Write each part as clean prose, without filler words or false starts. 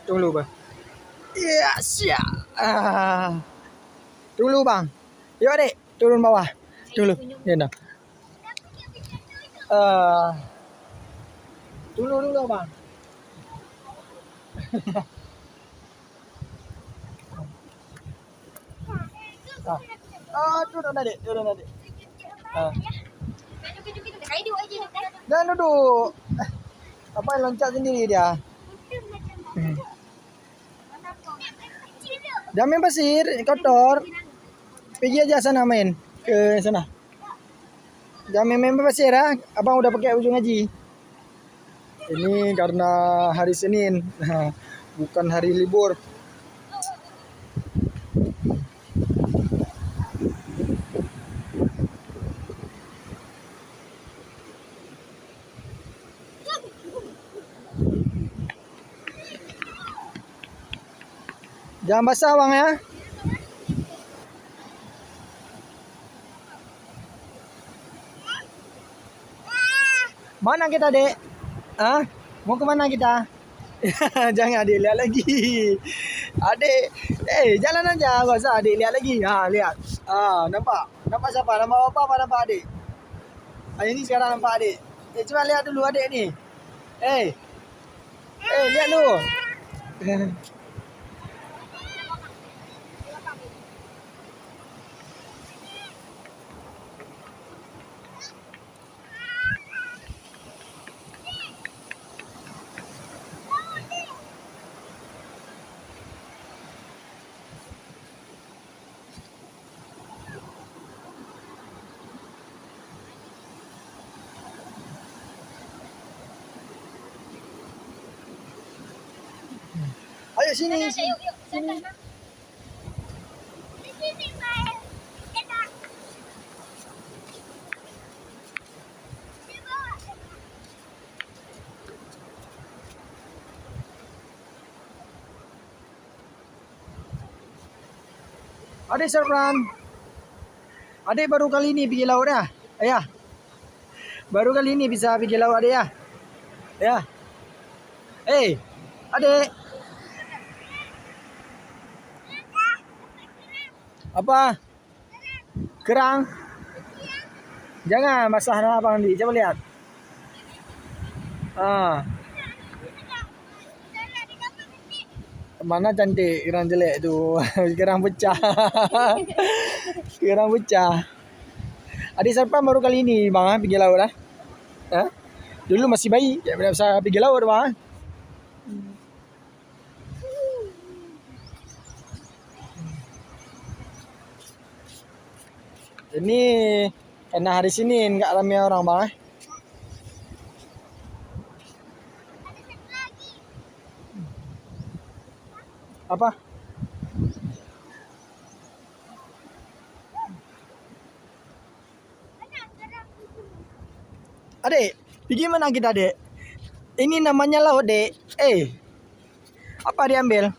Tunggu bang. Iya siap. Tunggu bang. Yuk adik, turun bawah. Dulu. Ya nah. Tunggu dulu bang. Turun adik, turun adik. Jangan duduk. Apa loncat sendiri dia? Jangan main pasir, kotor. Pergi aja sana main ke sana. Jangan main pasir ya. Abang udah pakai ujung ngaji. Ini karena hari Senin, bukan hari libur. Jangan basah bang ya. Mana kita dek? Mau kemana kita? Jangan adik lihat lagi. Adik, jalan aja, gak usah adik lihat lagi. Lihat. Nampak? Nampak siapa? Nampak apa nampak adik? Ini sekarang nampak adik. Coba lihat dulu adik ni. Lihat dulu. Ayo sini. Sini. Adik Sarfran. Adik baru kali ini pergi laut ya? Ayah. Baru kali ini bisa pergi laut adik ya? Ya. Adik. Apa? Kerang. Jangan basah nama abang Andi. Coba lihat. Mana cantik kerang jelek tu. Kerang pecah. Kerang pecah. Adik Sarpan baru kali ini bang pergi laut lah. Dulu masih bayi, tak bisa pergi laut bang. Ini karena hari Senin enggak ramai orang bang. Apa? Adik, pergi mana kita dek? Ini namanya laut dek. Apa diambil?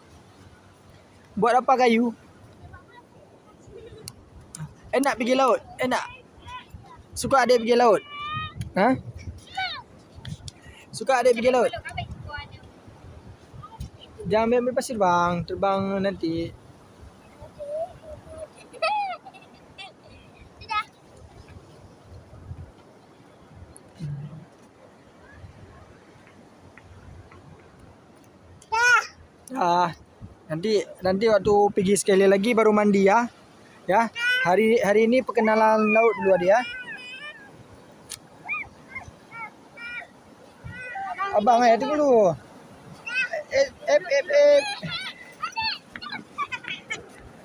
Buat apa kayu? Enak pergi laut? Enak? Suka adik pergi laut? Suka adik pergi laut? Jangan ambil pasir bang, terbang nanti. Nanti waktu pergi sekali lagi baru mandi ya. Ya, hari ini perkenalan laut dulu dia. Abang tunggu dulu.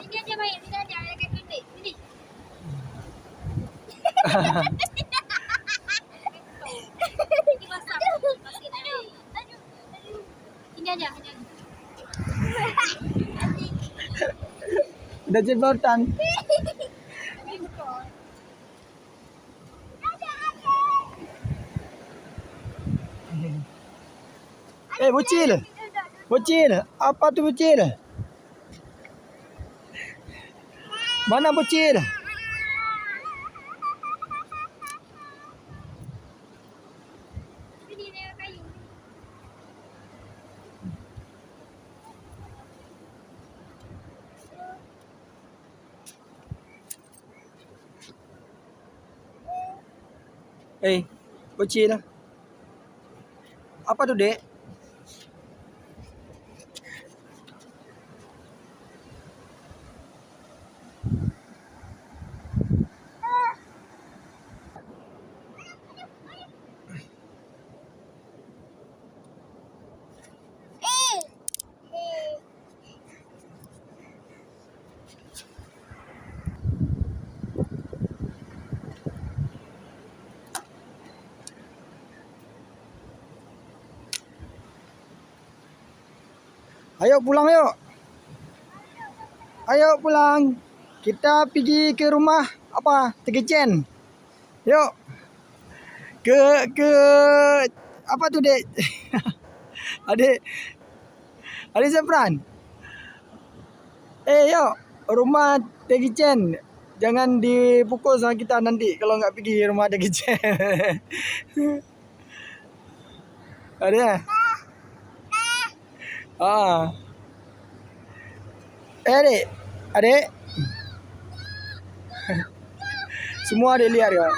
Ini aja main, ini aja kayak gini. Ini. Ini aja. Udah jeblotan. Bocil. Bocil. Apa tu bocil? Mana bocil? Bocil lah. Apa tu, Dek? Ayo pulang yuk. Ayo pulang. Kita pergi ke rumah apa? Tegecen. Yuk. Ke apa tu, Dek? Adik. Adik Zafran. Yuk. Rumah Tegecen. Jangan dipukul sama kita nanti kalau nggak pergi rumah Tegecen. Ada. Adik. Semua adik lihat ya.